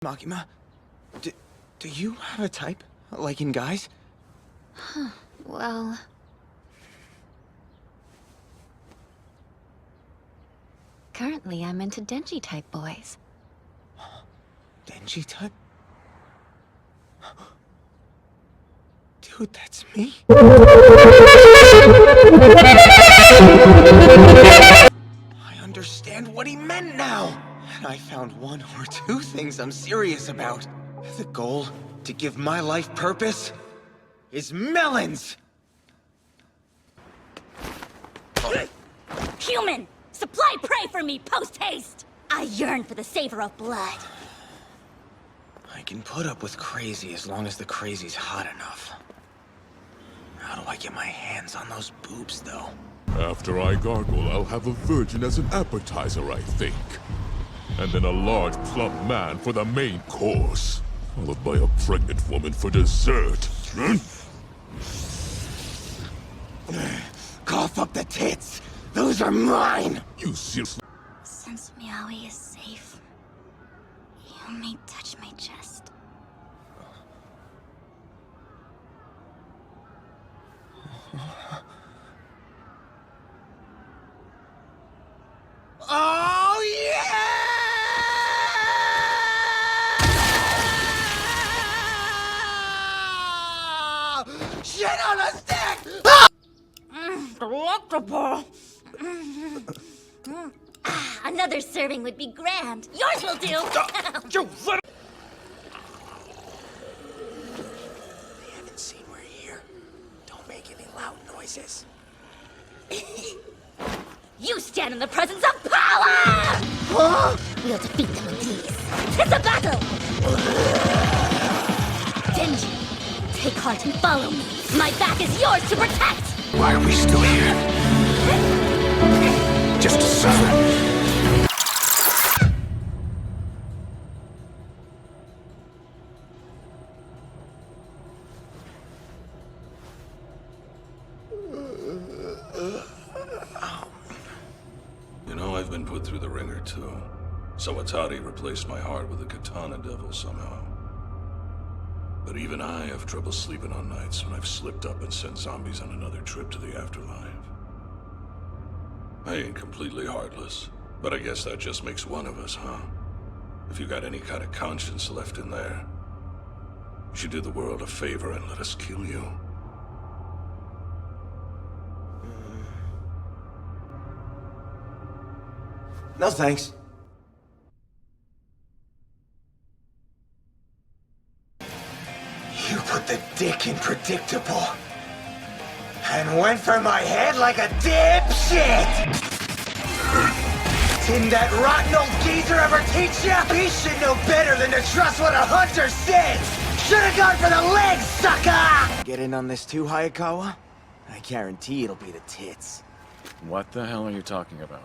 Makima, do you have a type? Like in guys? Well... Currently, I'm into Denji-type boys. Denji type? Dude, that's me. I understand what he meant now. And I found one or two things I'm serious about. The goal to give my life purpose is melons. Human! Supply prey for me, post-haste! I yearn for the savor of blood. I can put up with crazy as long as the crazy's hot enough. How do I get my hands on those boobs, though? After I gargle, I'll have a virgin as an appetizer, I think. And then a large, plump man for the main course. Followed by a pregnant woman for dessert. Cough up the tits! Those are mine! You seriously... Since Meowie is safe, you may touch my chest. Oh, yeah! Shit on a stick! Delectable! Another serving would be grand. Yours will do! You little... They haven't seen we're here. Don't make any loud noises. You stand in the presence of power! Huh? We'll defeat them in peace. It's a battle! Denji, take heart and follow me. My back is yours to protect! Why are we still here? Just to suffer. You know, I've been put through the ringer too. Sawatari replaced my heart with a katana devil somehow. But even I have trouble sleeping on nights when I've slipped up and sent zombies on another trip to the afterlife. I ain't completely heartless, but I guess that just makes one of us, huh? If you got any kind of conscience left in there, you should do the world a favor and let us kill you. No thanks. You put the dick in predictable. And went for my head like a dipshit! Didn't that rotten old geezer ever teach ya? He should know better than to trust what a hunter says! Should've gone for the legs, sucker! Get in on this too, Hayakawa? I guarantee it'll be the tits. What the hell are you talking about?